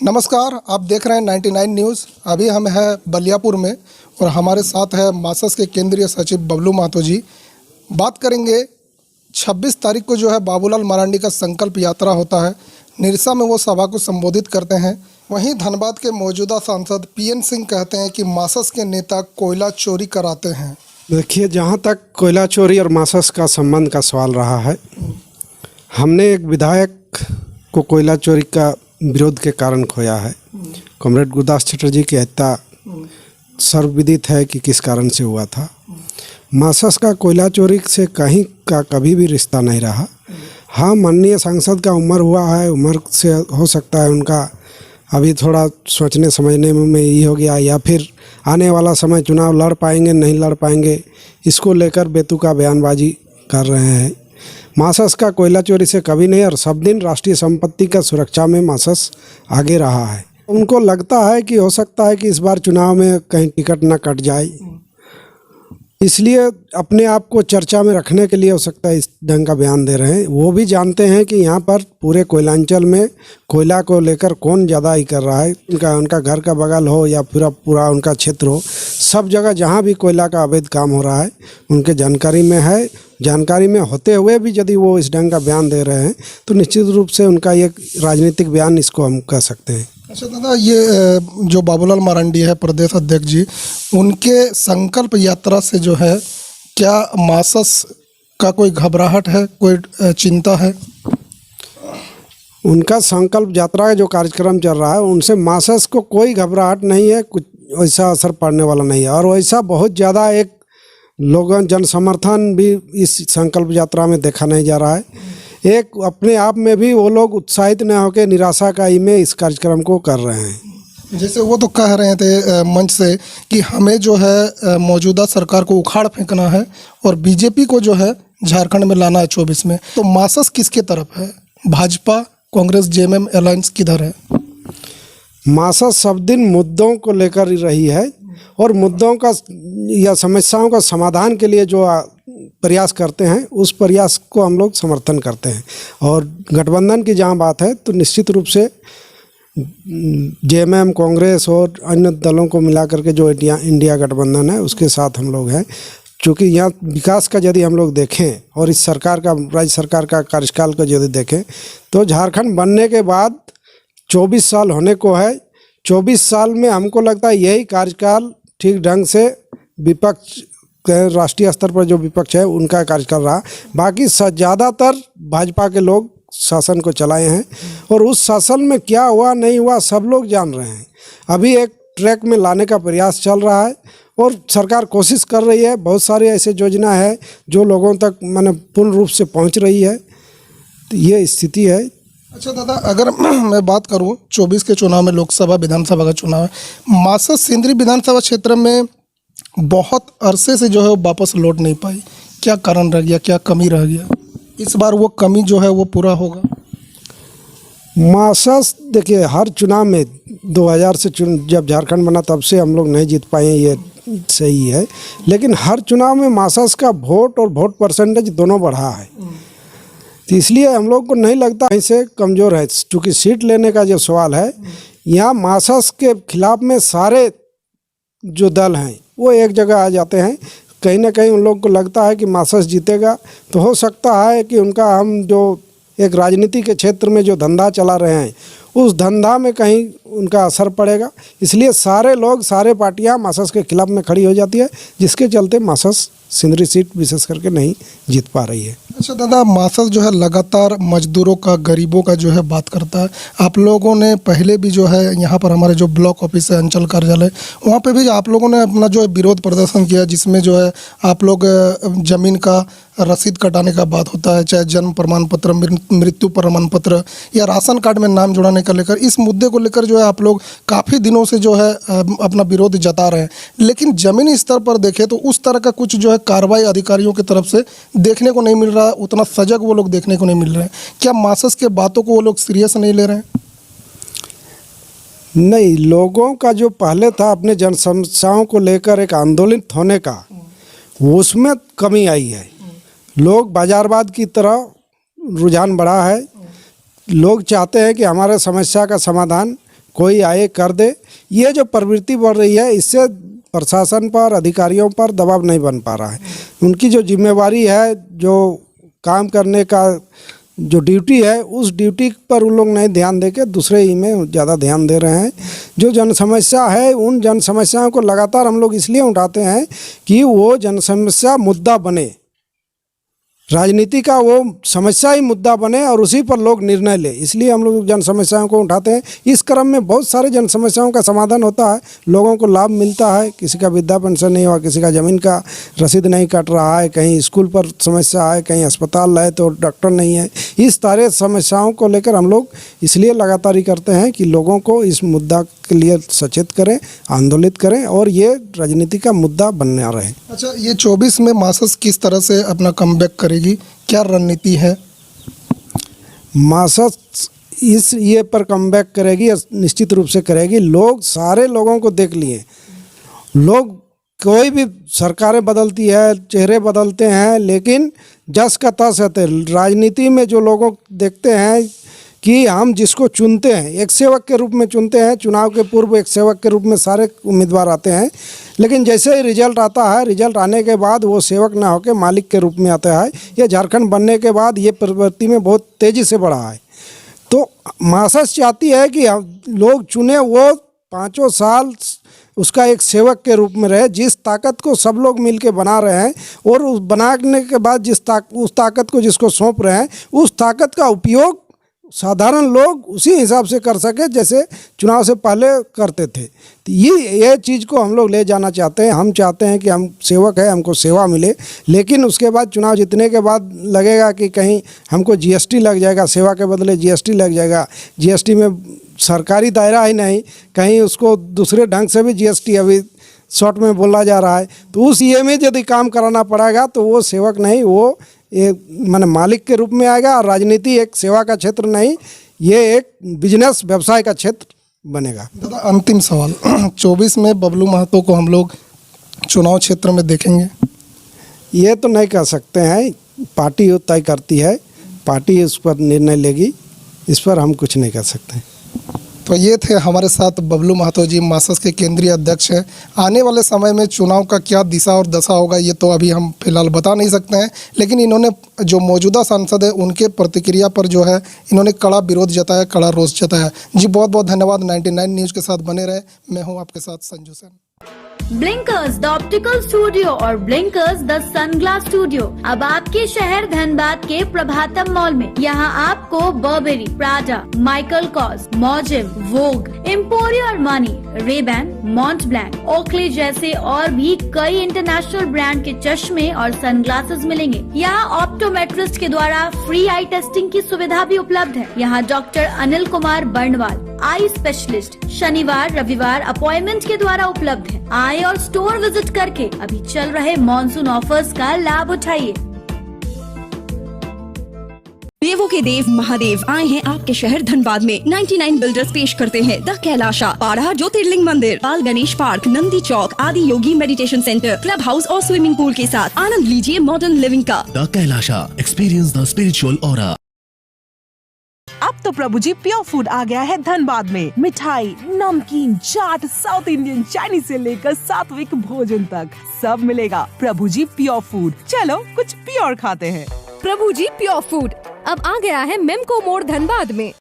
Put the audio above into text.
नमस्कार, आप देख रहे हैं 99 न्यूज़। अभी हम हैं बलियापुर में और हमारे साथ है मासस के केंद्रीय सचिव बबलू महतो जी। बात करेंगे 26 तारीख को जो है बाबूलाल मरांडी का संकल्प यात्रा होता है। निरसा में वो सभा को संबोधित करते हैं। वहीं धनबाद के मौजूदा सांसद पीएन सिंह कहते हैं कि मासस के नेता कोयला चोरी कराते हैं। देखिए, जहाँ तक कोयला चोरी और मासस का संबंध का सवाल रहा है, हमने एक विधायक को कोयला चोरी का विरोध के कारण खोया है। कॉमरेड गुरदास चटर्जी की हत्या सर्वविदित है कि किस कारण से हुआ था। मासस का कोयला चोरी से कहीं का कभी भी रिश्ता नहीं रहा। हाँ, माननीय सांसद का उम्र हुआ है, उम्र से हो सकता है उनका अभी थोड़ा सोचने समझने में ये हो गया, या फिर आने वाला समय चुनाव लड़ पाएंगे नहीं लड़ पाएंगे, इसको लेकर बेतुका बयानबाजी कर रहे हैं। मासस का कोयला चोरी से कभी नहीं, और सब दिन राष्ट्रीय संपत्ति का सुरक्षा में मासस आगे रहा है। उनको लगता है कि हो सकता है कि इस बार चुनाव में कहीं टिकट ना कट जाए, इसलिए अपने आप को चर्चा में रखने के लिए हो सकता है इस ढंग का बयान दे रहे हैं। वो भी जानते हैं कि यहाँ पर पूरे कोयलांचल में कोयला को लेकर कौन ज़्यादा ही कर रहा है। उनका घर का बगल हो या पूरा उनका क्षेत्र हो, सब जगह जहाँ भी कोयला का अवैध काम हो रहा है उनके जानकारी में है। जानकारी में होते हुए भी यदि वो इस ढंग का बयान दे रहे हैं तो निश्चित रूप से उनका एक राजनीतिक बयान इसको हम कह सकते हैं। अच्छा दादा, ये जो बाबूलाल मरांडी है प्रदेश अध्यक्ष जी, उनके संकल्प यात्रा से जो है क्या मासस का कोई घबराहट है, कोई चिंता है? उनका संकल्प यात्रा का जो कार्यक्रम चल रहा है उनसे मासस को कोई घबराहट नहीं है, कुछ वैसा असर पड़ने वाला नहीं है। और वैसा बहुत ज़्यादा एक लोगों जन समर्थन भी इस संकल्प यात्रा में देखा नहीं जा रहा है। एक अपने आप में भी वो लोग उत्साहित न होकर निराशाकाई में इस कार्यक्रम को कर रहे हैं। जैसे वो तो कह रहे थे मंच से कि हमें जो है मौजूदा सरकार को उखाड़ फेंकना है और बीजेपी को जो है झारखंड में लाना है 24 में। तो मासस किसके तरफ है? भाजपा, कांग्रेस, जेएमएम अलायंस किधर है? मासस सब दिन मुद्दों को लेकर ही रही है और मुद्दों का या समस्याओं का समाधान के लिए जो प्रयास करते हैं उस प्रयास को हम लोग समर्थन करते हैं। और गठबंधन की जहाँ बात है तो निश्चित रूप से जेएमएम, कांग्रेस और अन्य दलों को मिला करके जो इंडिया गठबंधन है उसके साथ हम लोग हैं। क्योंकि यहाँ विकास का यदि हम लोग देखें और इस सरकार का, राज्य सरकार का कार्यकाल को यदि देखें तो झारखंड बनने के बाद 24 साल होने को है। 24 साल में हमको लगता है यही कार्यकाल ठीक ढंग से विपक्ष, राष्ट्रीय स्तर पर जो विपक्ष है उनका कार्यकाल रहा। बाकी ज़्यादातर भाजपा के लोग शासन को चलाए हैं और उस शासन में क्या हुआ नहीं हुआ सब लोग जान रहे हैं। अभी एक ट्रैक में लाने का प्रयास चल रहा है और सरकार कोशिश कर रही है। बहुत सारी ऐसे योजना है जो लोगों तक माने पूर्ण रूप से पहुंच रही है। तो ये स्थिति है। अच्छा दादा, अगर मैं बात करूं 24 के चुनाव में, लोकसभा विधानसभा का चुनाव है, मासस सिंदरी विधानसभा क्षेत्र में बहुत अरसे से जो है वो वापस लौट नहीं पाई। क्या कारण रह गया, क्या कमी रह गया? इस बार वो कमी जो है वो पूरा होगा? मासस देखिए, हर चुनाव में 2000 से जब झारखंड बना तब से हम लोग नहीं जीत पाए, ये सही है। लेकिन हर चुनाव में मासस का वोट और वोट परसेंटेज दोनों बढ़ा है। तो इसलिए हम लोग को नहीं लगता ऐसे कमज़ोर है। क्योंकि सीट लेने का जो सवाल है, यहाँ मासस के खिलाफ में सारे जो दल हैं वो एक जगह आ जाते हैं। कहीं ना कहीं उन लोग को लगता है कि मासस जीतेगा, तो हो सकता है कि उनका हम जो एक राजनीति के क्षेत्र में जो धंधा चला रहे हैं उस धंधा में कहीं उनका असर पड़ेगा। इसलिए सारे लोग, सारे पार्टियां मासस के खिलाफ में खड़ी हो जाती है, जिसके चलते मासस सिंदरी सीट विशेष करके नहीं जीत पा रही है। अच्छा दादा, मासस जो है लगातार मजदूरों का, गरीबों का जो है बात करता है। आप लोगों ने पहले भी जो है यहाँ पर हमारे जो ब्लॉक ऑफिस है, अंचल कार्यालय, वहाँ पे भी आप लोगों ने अपना जो है विरोध प्रदर्शन किया, जिसमें जो है आप लोग ज़मीन का रसीद कटाने का बात होता है, चाहे जन्म प्रमाण पत्र, मृत्यु प्रमाण पत्र या राशन कार्ड में नाम जुड़ाने का लेकर, इस मुद्दे को लेकर जो है आप लोग काफ़ी दिनों से जो है अपना विरोध जता रहे हैं। लेकिन ज़मीनी स्तर पर देखें तो उस तरह का कुछ जो है कार्रवाई अधिकारियों की तरफ से देखने को नहीं मिल रहा, उतना सजग वो लोग देखने को नहीं मिल रहे हैं। क्या मासस के बातों को वो लोग सीरियस नहीं ले रहे हैं? नहीं, लोगों का जो पहले था अपने जन समस्याओं को लेकर एक आंदोलित होने का, उसमें कमी आई है। लोग बाजारवाद की तरह रुझान बढ़ा है। लोग चाहते हैं कि हमारे समस्या का समाधान कोई आए कर दे, ये जो प्रवृत्ति बढ़ रही है इससे प्रशासन पर, अधिकारियों पर दबाव नहीं बन पा रहा है। उनकी जो जिम्मेवारी है, जो काम करने का जो ड्यूटी है, उस ड्यूटी पर उन लोग नहीं ध्यान देके दूसरे ही में ज़्यादा ध्यान दे रहे हैं। जो जन समस्या है, उन जन समस्याओं को लगातार हम लोग इसलिए उठाते हैं कि वो जन समस्या मुद्दा बने, राजनीति का वो समस्या ही मुद्दा बने और उसी पर लोग निर्णय ले, इसलिए हम लोग जन समस्याओं को उठाते हैं। इस क्रम में बहुत सारे जन समस्याओं का समाधान होता है, लोगों को लाभ मिलता है। किसी का वृद्धा पेंशन नहीं हुआ, किसी का ज़मीन का रसीद नहीं कट रहा है, कहीं स्कूल पर समस्या है, कहीं अस्पताल है तो डॉक्टर नहीं है। इस तरह समस्याओं को लेकर हम लोग इसलिए लगातार ही करते हैं कि लोगों को इस मुद्दा के लिए सचेत करें, आंदोलित करें और ये राजनीति का मुद्दा बनना रहे। अच्छा, ये 24 में मासस किस तरह से अपना कमबैक करेगी, क्या रणनीति है? मासस इस ये पर कमबैक करेगी, निश्चित रूप से करेगी। लोग सारे लोगों को देख लिए, लोग कोई भी सरकारें बदलती है, चेहरे बदलते हैं, लेकिन जस का तस है। राजनीति में जो लोगों देखते हैं कि हम जिसको चुनते हैं एक सेवक के रूप में चुनते हैं, चुनाव के पूर्व एक सेवक के रूप में सारे उम्मीदवार आते हैं, लेकिन जैसे ही रिजल्ट आता है, रिजल्ट आने के बाद वो सेवक ना होकर मालिक के रूप में आता है। ये झारखंड बनने के बाद ये प्रवृत्ति में बहुत तेज़ी से बढ़ा है। तो मासस चाहती है कि लोग चुने, वो 5 साल उसका एक सेवक के रूप में रहे। जिस ताकत को सब लोग मिलके बना रहे हैं और उस बनाने के बाद उस ताकत को जिसको सौंप रहे हैं, उस ताकत का उपयोग साधारण लोग उसी हिसाब से कर सके जैसे चुनाव से पहले करते थे। तो ये चीज़ को हम लोग ले जाना चाहते हैं। हम चाहते हैं कि हम सेवक है, हमको सेवा मिले, लेकिन उसके बाद चुनाव जीतने के बाद लगेगा कि कहीं हमको जीएसटी लग जाएगा, सेवा के बदले जीएसटी लग जाएगा। जीएसटी में सरकारी दायरा ही नहीं, कहीं उसको दूसरे ढंग से भी जीएसटी अभी शॉर्ट में बोला जा रहा है। तो उस ये में यदि काम कराना पड़ेगा तो वो सेवक नहीं, वो एक माने मालिक के रूप में आएगा। और राजनीति एक सेवा का क्षेत्र नहीं, ये एक बिजनेस व्यवसाय का क्षेत्र बनेगा। दादा, अंतिम सवाल, 24 में बबलू महतो को हम लोग चुनाव क्षेत्र में देखेंगे? ये तो नहीं कह सकते हैं, पार्टी तय करती है, पार्टी उस पर निर्णय लेगी, इस पर हम कुछ नहीं कर सकते। तो ये थे हमारे साथ बबलू महतो जी, मासस के केंद्रीय अध्यक्ष हैं। आने वाले समय में चुनाव का क्या दिशा और दशा होगा ये तो अभी हम फिलहाल बता नहीं सकते हैं, लेकिन इन्होंने जो मौजूदा सांसद है उनके प्रतिक्रिया पर जो है इन्होंने कड़ा विरोध जताया, कड़ा रोष जताया। जी बहुत बहुत धन्यवाद। 99 न्यूज़ के साथ बने रहे। मैं हूँ आपके साथ Sanju Sen. Blinkers the optical studio और ब्लिंकर्स द सनग्लास स्टूडियो अब आपके शहर धनबाद के प्रभातम मॉल में। यहाँ आपको बर्बेरी, प्राडा, माइकल कॉस, मॉजिम, Vogue, Emporio Armani, Ray Ban, Mont Blanc, Oakley जैसे और भी कई इंटरनेशनल ब्रांड के चश्मे और सनग्लासेस मिलेंगे। यहाँ ऑप्टोमेट्रिस्ट के द्वारा फ्री आई टेस्टिंग की सुविधा भी उपलब्ध है। यहाँ doctor Anil Kumar Barnwal, eye specialist, शनिवार रविवार अपॉइंटमेंट के द्वारा उपलब्ध है। आए और स्टोर विजिट करके अभी चल रहे मॉनसून ऑफर्स का लाभ उठाइए। देवों के देव महादेव आए हैं आपके शहर धनबाद में। 99 बिल्डर्स पेश करते हैं द कैलाशा, 12 ज्योतिर्लिंग मंदिर, बाल गणेश पार्क, नंदी चौक, आदि योगी मेडिटेशन सेंटर, क्लब हाउस और स्विमिंग पूल के साथ आनंद लीजिए मॉडर्न लिविंग का। The Kailasa, experience the spiritual aura. अब तो प्रभु जी प्योर फूड आ गया है धनबाद में। मिठाई, नमकीन, चाट, साउथ इंडियन, चाइनीज से लेकर सात्विक भोजन तक सब मिलेगा। प्रभु जी प्योर फूड, चलो कुछ प्योर खाते हैं। प्रभु जी प्योर फूड अब आ गया है मेमको मोड़ धनबाद में।